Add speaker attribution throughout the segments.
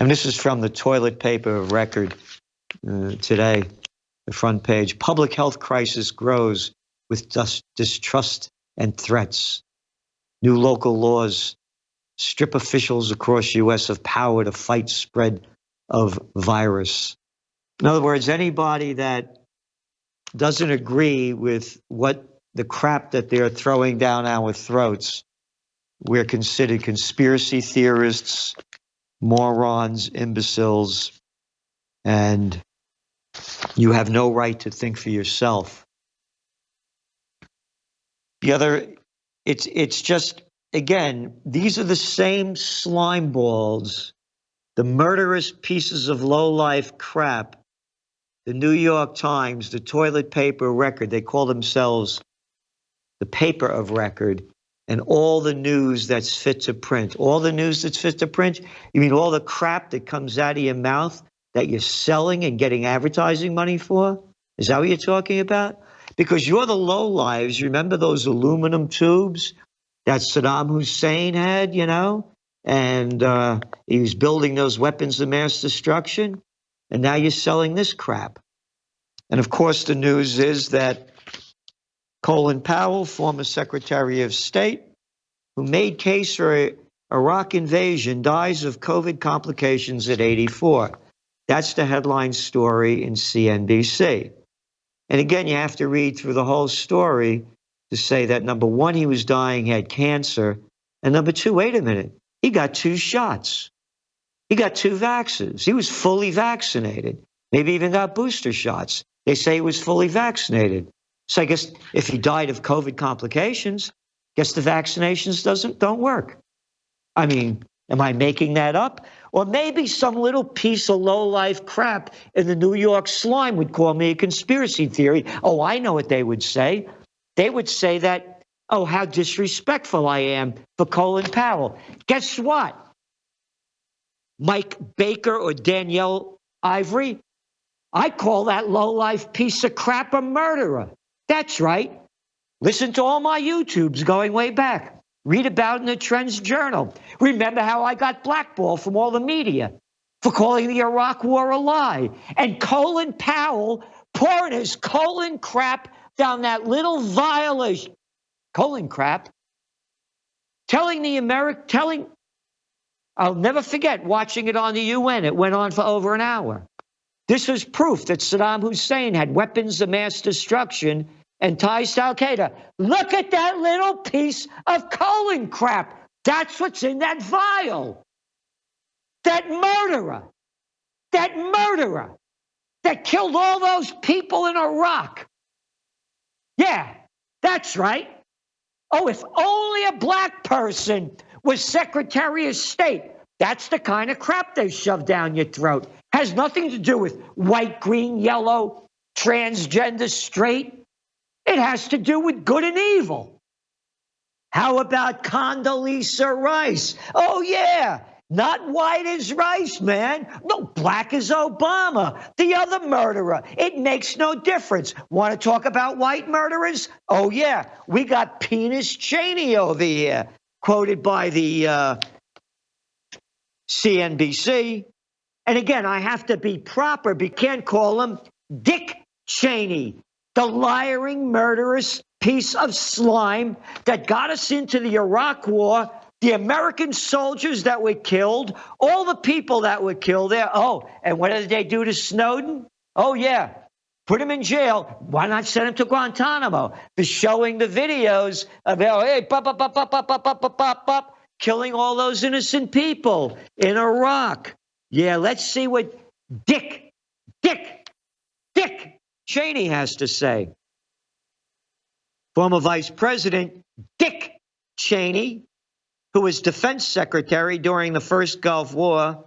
Speaker 1: And this is from the toilet paper of record today, the front page. Public health crisis grows with distrust and threats. New local laws strip officials across U.S. of power to fight spread of virus. In other words, anybody that doesn't agree with what the crap that they're throwing down our throats, we're considered conspiracy theorists, morons, imbeciles, and you have no right to think for yourself. The other, it's just, again, these are the same slime balls, the murderous pieces of low-life crap. The New York Times, the toilet paper record, they call themselves the paper of record, and all the news that's fit to print. All the news that's fit to print? You mean all the crap that comes out of your mouth that you're selling and getting advertising money for? Is that what you're talking about? Because you're the lowlives. Remember those aluminum tubes that Saddam Hussein had, you know? And he was building those weapons of mass destruction. And now you're selling this crap. And of course, the news is that Colin Powell, former Secretary of State, who made case for Iraq invasion, dies of COVID complications at 84. That's the headline story in CNBC. And again, you have to read through the whole story to say that, number one, he was dying, he had cancer. And number two, wait a minute, he got 2 shots. He got 2 vaccines. He was fully vaccinated, maybe even got booster shots. They say he was fully vaccinated. So I guess if he died of COVID complications, guess the vaccinations don't work. I mean, am I making that up? Or maybe some little piece of low-life crap in the New York slime would call me a conspiracy theory. Oh, I know what they would say. They would say that, oh, how disrespectful I am for Colin Powell. Guess what? Mike Baker or Danielle Ivory, I call that low-life piece of crap a murderer. That's right. Listen to all my YouTubes going way back. Read about it in the Trends Journal. Remember how I got blackballed from all the media for calling the Iraq War a lie. And Colin Powell pouring his colon crap down that little vial of colon crap, I'll never forget watching it on the UN. It went on for over an hour. This was proof that Saddam Hussein had weapons of mass destruction and ties to Al-Qaeda. Look at that little piece of colon crap. That's what's in that vial. That murderer that killed all those people in Iraq. Yeah, that's right. Oh, if only a black person was Secretary of State. That's the kind of crap they shove down your throat. Has nothing to do with white, green, yellow, transgender, straight. It has to do with good and evil. How about Condoleezza Rice? Oh, yeah. Not white as rice, man. No, black as Obama, the other murderer. It makes no difference. Want to talk about white murderers? Oh, yeah. We got Penis Cheney over here, quoted by the CNBC. And again, I have to be proper, but you can't call him Dick Cheney, the lying, murderous piece of slime that got us into the Iraq War, the American soldiers that were killed, all the people that were killed there. Oh, and what did they do to Snowden? Oh, yeah. Put him in jail. Why not send him to Guantanamo? For showing the videos of, hey, killing all those innocent people in Iraq. Yeah, let's see what Dick Cheney has to say. Former Vice President Dick Cheney, who was Defense Secretary during the first Gulf War,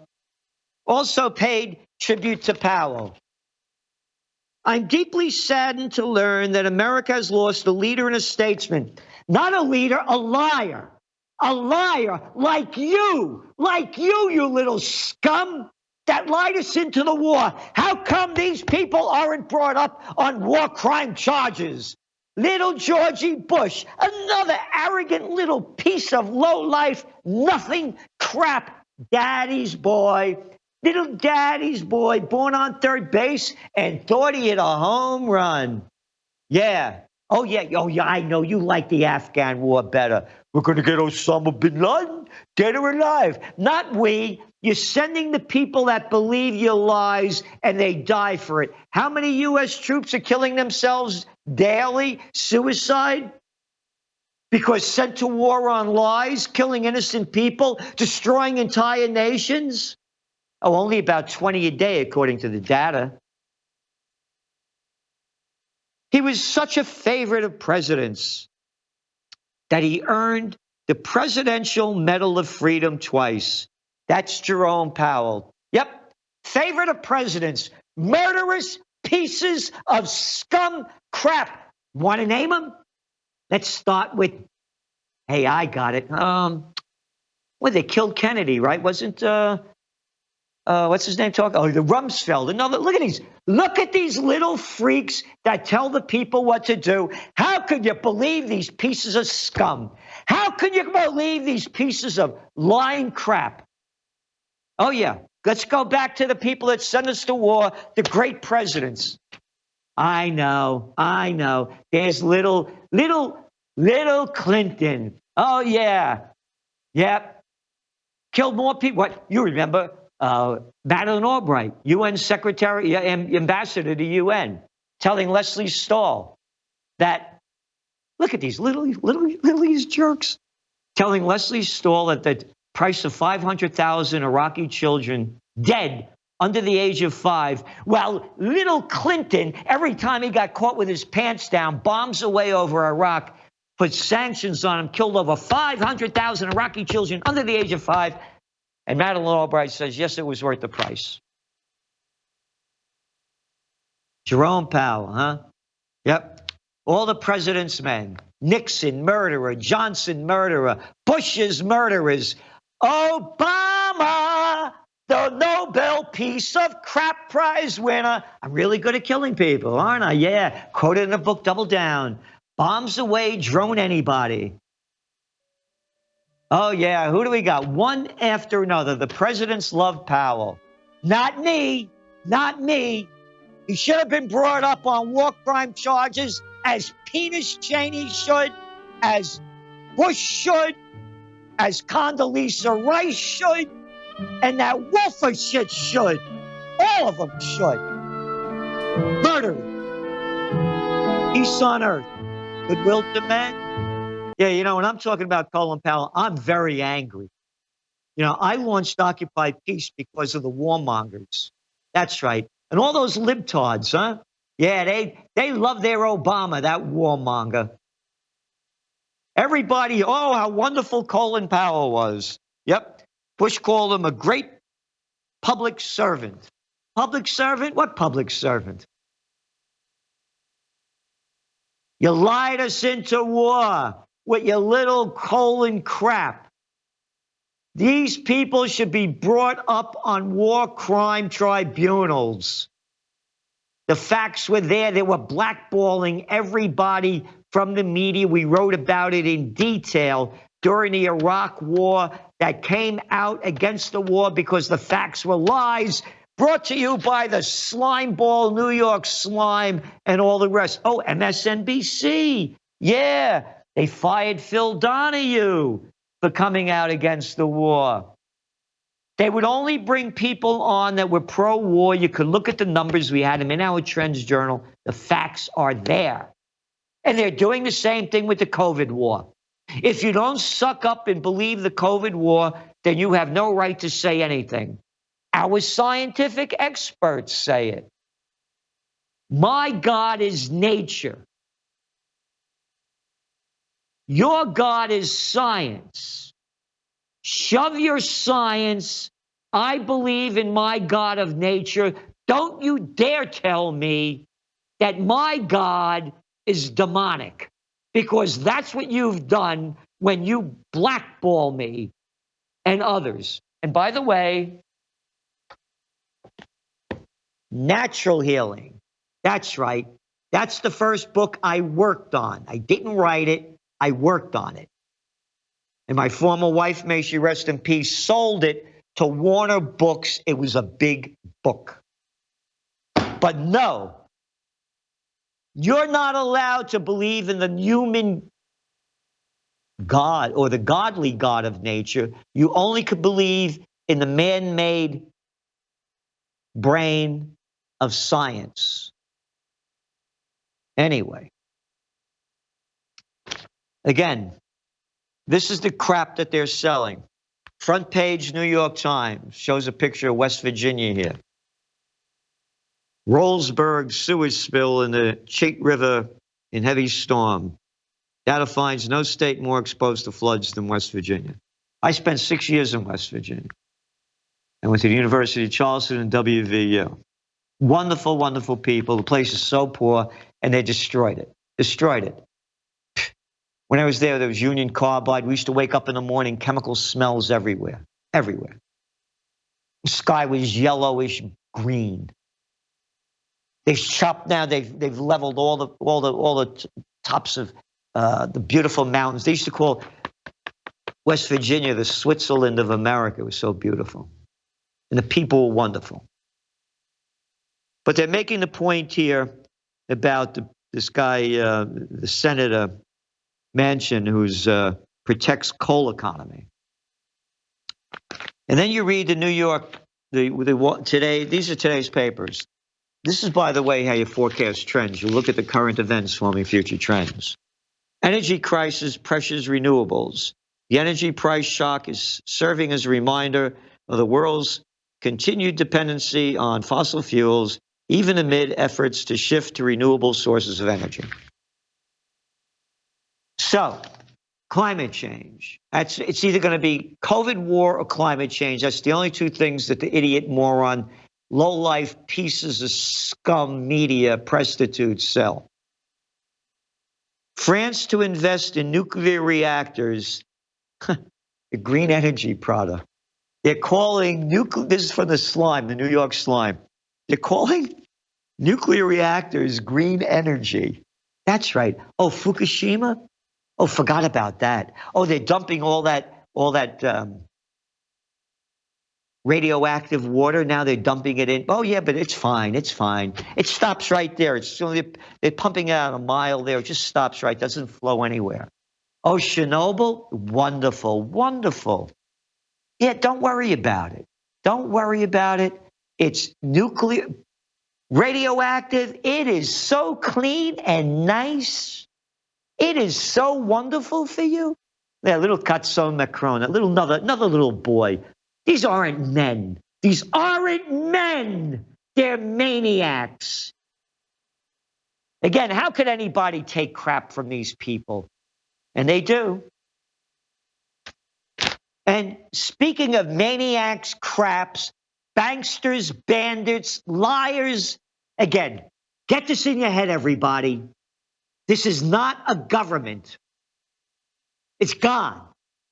Speaker 1: also paid tribute to Powell. I'm deeply saddened to learn that America has lost a leader and a statesman. Not a leader, a liar. A liar like you, you little scum that lied us into the war. How come these people aren't brought up on war crime charges? Little Georgie Bush, another arrogant little piece of low-life, nothing crap, daddy's boy, Little daddy's boy, born on third base, and thought he hit a home run. Yeah. Oh, yeah. Oh, yeah. I know you like the Afghan war better. We're going to get Osama bin Laden, dead or alive. Not we. You're sending the people that believe your lies, and they die for it. How many U.S. troops are killing themselves daily? Suicide? Because sent to war on lies, killing innocent people, destroying entire nations? Oh, only about 20 a day, according to the data. He was such a favorite of presidents that he earned the Presidential Medal of Freedom twice. That's Jerome Powell. Yep, favorite of presidents, murderous pieces of scum crap. Want to name them? Let's start with, hey, I got it. Well, they killed Kennedy, right? Wasn't what's his name talking? Oh, the Rumsfeld. Another. Look at these little freaks that tell the people what to do. How could you believe these pieces of scum? How can you believe these pieces of lying crap? Oh, yeah. Let's go back to the people that sent us to war, the great presidents. I know. There's little Clinton. Oh, yeah. Yep. Killed more people. What? You remember? Madeleine Albright, UN Secretary, Ambassador to UN, telling Leslie Stahl that, look at these little jerks, telling Leslie Stahl that the price of 500,000 Iraqi children dead under the age of 5. Well, little Clinton, every time he got caught with his pants down, bombs away over Iraq, put sanctions on him, killed over 500,000 Iraqi children under the age of 5. And Madeleine Albright says, yes, it was worth the price. Jerome Powell, huh? Yep. All the president's men. Nixon, murderer. Johnson, murderer. Bush's murderers. Obama, the Nobel Peace of Crap Prize winner. I'm really good at killing people, aren't I? Yeah. Quoted in the book, Double Down. Bombs away, drone anybody. Oh, yeah. Who do we got? One after another. The presidents love Powell. Not me. Not me. He should have been brought up on war crime charges as Penis Cheney should, as Bush should, as Condoleezza Rice should, and that Wolfer shit should. All of them should. Murder. Peace on earth. Goodwill to men. Yeah, you know, when I'm talking about Colin Powell, I'm very angry. You know, I launched Occupy Peace because of the warmongers. That's right. And all those libtards, huh? Yeah, they love their Obama, that warmonger. Everybody, oh, how wonderful Colin Powell was. Yep. Bush called him a great public servant. Public servant? What public servant? You lied us into war with your little Colin crap. These people should be brought up on war crime tribunals. The facts were there. They were blackballing everybody from the media. We wrote about it in detail during the Iraq war that came out against the war because the facts were lies. Brought to you by the slime ball, New York slime, and all the rest. Oh, MSNBC. Yeah, they fired Phil Donahue for coming out against the war. They would only bring people on that were pro-war. You could look at the numbers. We had them in our Trends Journal. The facts are there. And they're doing the same thing with the COVID war. If you don't suck up and believe the COVID war, then you have no right to say anything. Our scientific experts say it. My God is nature. Your God is science. Shove your science. I believe in my God of nature. Don't you dare tell me that my God is demonic, because that's what you've done when you blackball me and others. And by the way, natural healing. That's right. That's the first book I worked on. I didn't write it. I worked on it. And my former wife, may she rest in peace, sold it to Warner Books, it was a big book. But no, you're not allowed to believe in the human God or the godly God of nature. You only could believe in the man-made brain of science. Anyway, again, this is the crap that they're selling. Front page New York Times shows a picture of West Virginia here. Rollsburg sewage spill in the Cheat River in heavy storm. Data finds no state more exposed to floods than West Virginia. I spent 6 years in West Virginia. I went to the University of Charleston and WVU. Wonderful, wonderful people. The place is so poor, and they destroyed it. Destroyed it. When I was there was Union Carbide. We used to wake up in the morning, chemical smells everywhere. Everywhere. The sky was yellowish green. They've chopped now. They've leveled all the tops of the beautiful mountains. They used to call West Virginia the Switzerland of America. It was so beautiful, and the people were wonderful. But they're making the point here about this guy, the Senator Manchin, who's protects coal economy. And then you read the New York today. These are today's papers. This is, by the way, how you forecast trends. You look at the current events forming future trends. Energy crisis pressures renewables. The energy price shock is serving as a reminder of the world's continued dependency on fossil fuels, even amid efforts to shift to renewable sources of energy. So, climate change. It's either going to be COVID war or climate change. That's the only two things that the idiot, moron, low-life pieces of scum media prostitutes sell. France to invest in nuclear reactors, the green energy product. They're calling this is from the slime, the New York slime. They're calling nuclear reactors green energy. That's right. Oh, Fukushima? Oh, forgot about that. Oh, they're dumping all that radioactive water. Now they're dumping it in. Oh, yeah, but it's fine. It's fine. It stops right there. It's only they're pumping out a mile there. It just stops right. Doesn't flow anywhere. Oh, Chernobyl? Wonderful, wonderful. Yeah, don't worry about it. Don't worry about it. It's nuclear, radioactive. It is so clean and nice. It is so wonderful for you. Yeah, little Katson Macron, another little boy. These aren't men. These aren't men. They're maniacs. Again, how could anybody take crap from these people? And they do. And speaking of maniacs, craps, banksters, bandits, liars, again, get this in your head, everybody. This is not a government. It's gone.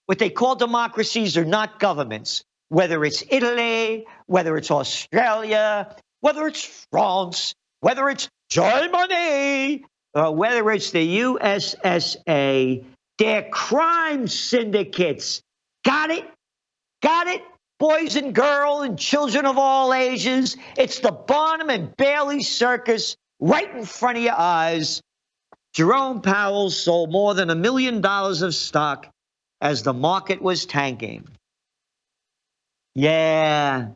Speaker 1: What they call democracies are not governments. Whether it's Italy, whether it's Australia, whether it's France, whether it's Germany, or whether it's the USSA, they're crime syndicates. Got it? Got it? Boys and girls and children of all ages. It's the Barnum and Bailey circus right in front of your eyes. Jerome Powell sold more than $1 million of stock as the market was tanking. Yeah.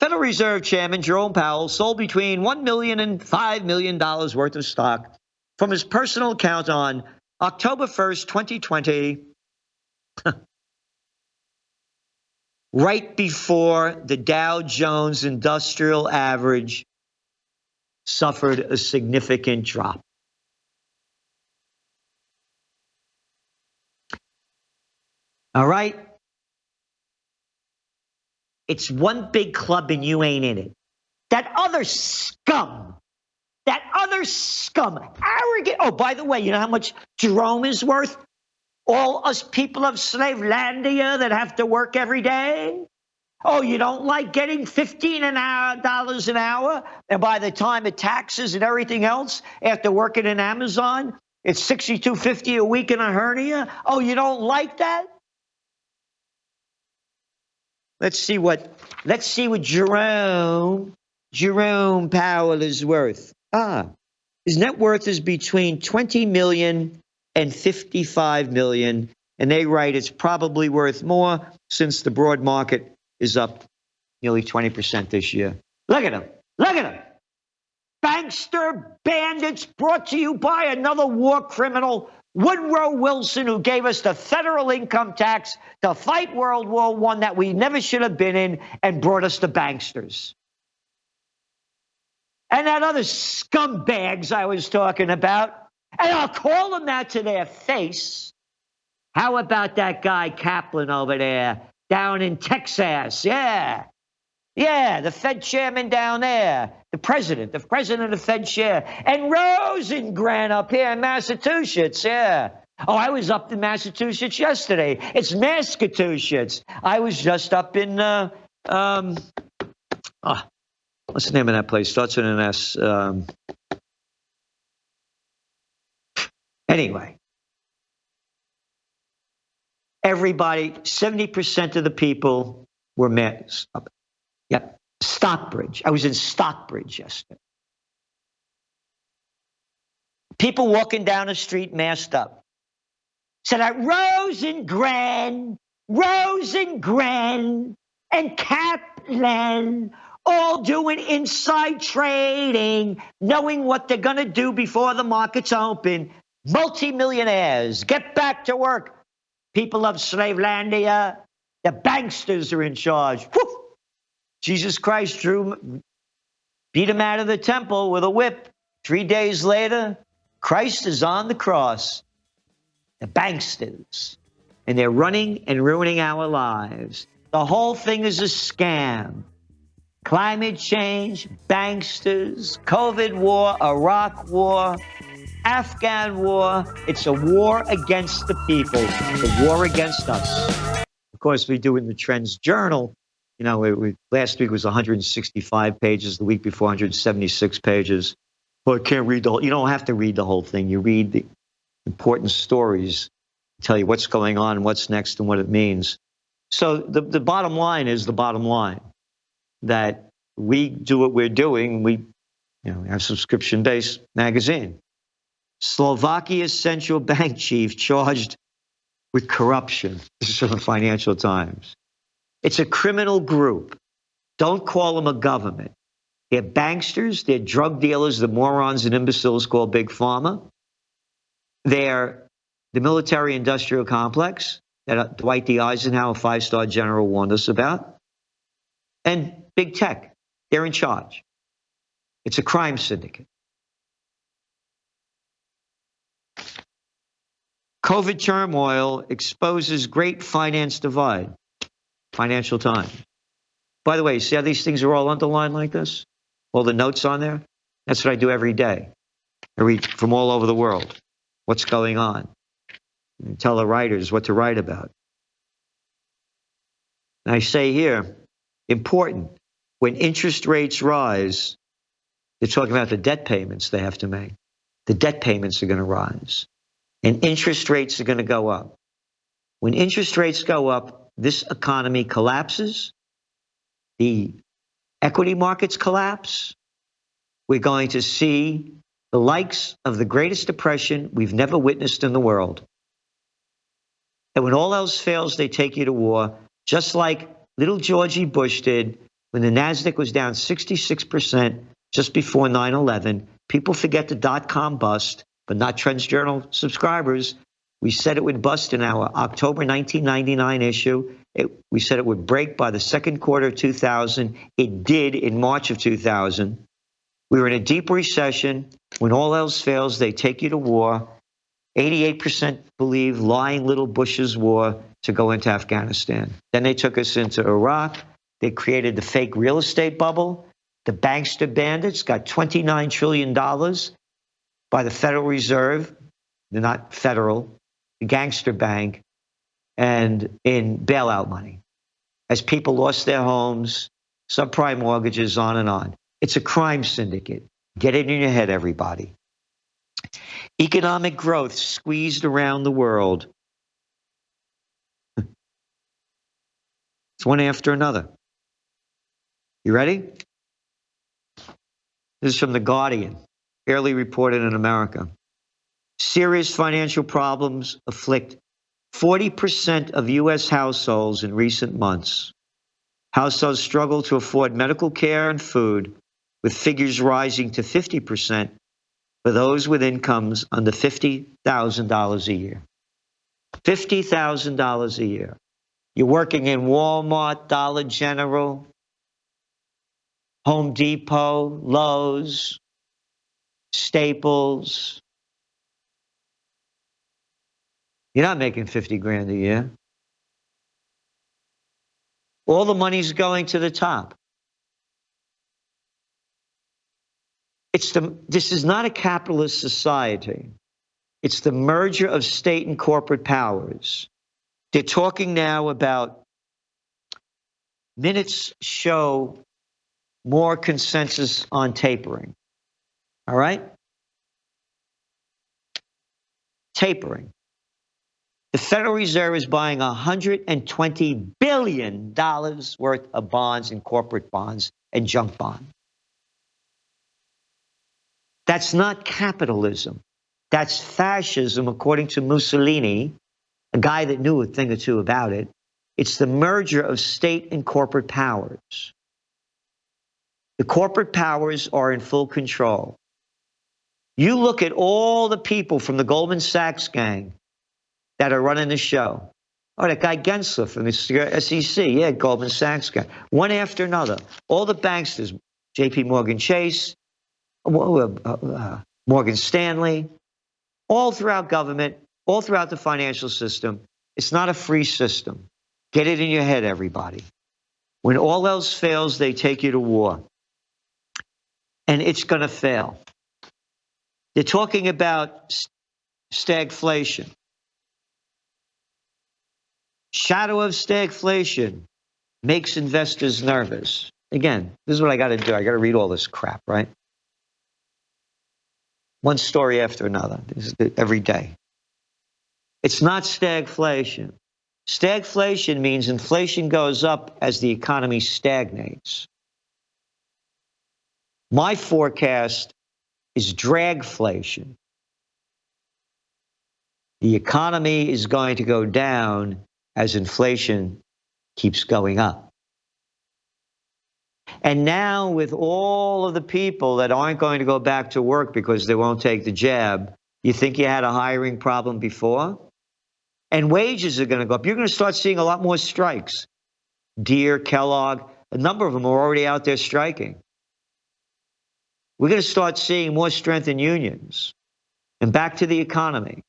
Speaker 1: Federal Reserve Chairman Jerome Powell sold between $1 million and $5 million worth of stock from his personal account on October 1st, 2020, right before the Dow Jones Industrial Average suffered a significant drop. All right? It's one big club and you ain't in it. That other scum, arrogant. Oh, by the way, you know how much Jerome is worth? All us people of Slavelandia that have to work every day? Oh, you don't like getting $15 an hour? And by the time of taxes and everything else, after working in Amazon, it's $62.50 a week in a hernia? Oh, you don't like that? Let's see what Jerome Powell is worth. His net worth is between 20 million and 55 million, and they write it's probably worth more since the broad market is up nearly 20% this year. Look at him. Look at him. Bankster bandits brought to you by another war criminal, Woodrow Wilson, who gave us the federal income tax to fight World War I that we never should have been in and brought us the banksters. And that other scumbags I was talking about, and I'll call them that to their face. How about that guy Kaplan over there down in Texas? Yeah, the Fed chairman down there, the president of the Fed chair, and Rosengren up here in Massachusetts, yeah. Oh, I was up in Massachusetts yesterday. It's Massachusetts. I was just up in, what's the name of that place? Starts with an S. Anyway, everybody, 70% of the people were masked up. Yep. Stockbridge. I was in Stockbridge yesterday. People walking down the street masked up. Said that Rosengren and Kaplan all doing inside trading, knowing what they're going to do before the markets open. Multimillionaires, get back to work. People of Slavelandia, the banksters are in charge. Woo! Jesus Christ beat him out of the temple with a whip. 3 days later, Christ is on the cross. The banksters. And they're running and ruining our lives. The whole thing is a scam. Climate change, banksters, COVID war, Iraq war, Afghan war. It's a war against the people. It's a war against us. Of course, we do it in the Trends Journal. You know, last week was 165 pages. The week before, 176 pages. Well, I can't read the whole. You don't have to read the whole thing. You read the important stories, tell you what's going on, what's next, and what it means. So the bottom line is the bottom line, that we do what we're doing. We have a subscription-based magazine. Slovakia's central bank chief charged with corruption. This is from the Financial Times. It's a criminal group. Don't call them a government. They're banksters, they're drug dealers, the morons and imbeciles called Big Pharma. They're the military-industrial complex that Dwight D. Eisenhower, five-star general, warned us about. And big tech, they're in charge. It's a crime syndicate. COVID turmoil exposes great finance divide. Financial Times. By the way, see how these things are all underlined like this? All the notes on there? That's what I do every day. I read from all over the world what's going on. And tell the writers what to write about. And I say here, important, when interest rates rise, they're talking about the debt payments they have to make. The debt payments are going to rise. And interest rates are going to go up. When interest rates go up, this economy collapses. The equity markets collapse. We're going to see the likes of the greatest depression we've never witnessed in the world. And when all else fails, they take you to war, just like little Georgie Bush did when the NASDAQ was down 66% just before 9/11. People forget the dot-com bust, but not Trends Journal subscribers. We said it would bust in our October 1999 issue. We said it would break by the second quarter of 2000. It did in March of 2000. We were in a deep recession. When all else fails, they take you to war. 88% believe lying little Bush's war to go into Afghanistan. Then they took us into Iraq. They created the fake real estate bubble. The bankster bandits got $29 trillion by the Federal Reserve. They're not federal. The gangster bank, and in bailout money, as people lost their homes, subprime mortgages, on and on. It's a crime syndicate. Get it in your head, everybody. Economic growth squeezed around the world. It's one after another. You ready? This is from The Guardian, barely reported in America. Serious financial problems afflict 40% of U.S. households in recent months. Households struggle to afford medical care and food, with figures rising to 50% for those with incomes under $50,000 a year. $50,000 a year. You're working in Walmart, Dollar General, Home Depot, Lowe's, Staples. You're not making 50 grand a year. All the money's going to the top. This is not a capitalist society. It's the merger of state and corporate powers. They're talking now about minutes show more consensus on tapering. All right? Tapering. The Federal Reserve is buying $120 billion worth of bonds and corporate bonds and junk bonds. That's not capitalism. That's fascism, according to Mussolini, a guy that knew a thing or two about it. It's the merger of state and corporate powers. The corporate powers are in full control. You look at all the people from the Goldman Sachs gang that are running the show. Oh, that guy Gensler from the SEC, yeah, Goldman Sachs guy. One after another. All the banksters, JP Morgan Chase, Morgan Stanley, all throughout government, all throughout the financial system. It's not a free system. Get it in your head, everybody. When all else fails, they take you to war. And it's going to fail. They're talking about stagflation. Shadow of stagflation makes investors nervous. Again, this is what I got to do. I got to read all this crap, right? One story after another, every day. It's not stagflation. Stagflation means inflation goes up as the economy stagnates. My forecast is dragflation. The economy is going to go down as inflation keeps going up. And now with all of the people that aren't going to go back to work because they won't take the jab, you think you had a hiring problem before? And wages are going to go up. You're going to start seeing a lot more strikes. Deere, Kellogg, a number of them are already out there striking. We're going to start seeing more strength in unions. And back to the economy.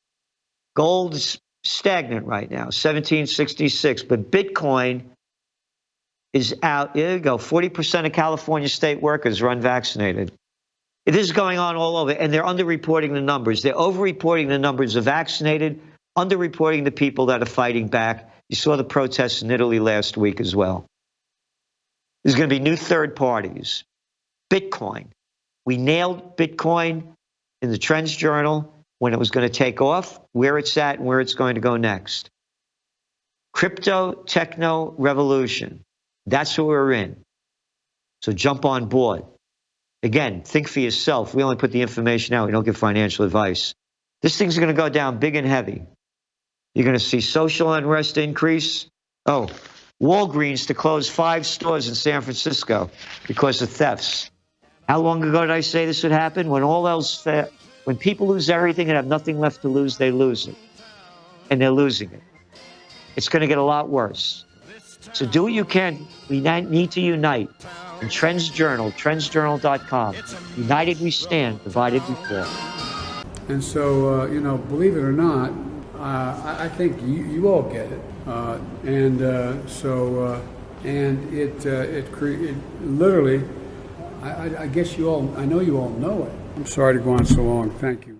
Speaker 1: Gold is stagnant right now, 1766, but Bitcoin is out. There you go. 40% of California state workers are unvaccinated. It is going on all over, and they're underreporting the numbers. They're overreporting the numbers of vaccinated, underreporting the people that are fighting back. You saw the protests in Italy last week as well. There's going to be new third parties. Bitcoin. We nailed Bitcoin in the Trends Journal when it was going to take off, where it's at, and where it's going to go next. Crypto techno revolution. That's what we're in. So jump on board. Again, think for yourself. We only put the information out. We don't give financial advice. This thing's going to go down big and heavy. You're going to see social unrest increase. Oh, Walgreens to close 5 stores in San Francisco because of thefts. How long ago did I say this would happen? When all else fails. When people lose everything and have nothing left to lose, they lose it. And they're losing it. It's going to get a lot worse. So do what you can. We need to unite. In Trends Journal, trendsjournal.com. United we stand, divided we fall.
Speaker 2: And so, believe it or not, I think you all get it. And it literally, I guess you all, I know you all know it. I'm sorry to go on so long. Thank you.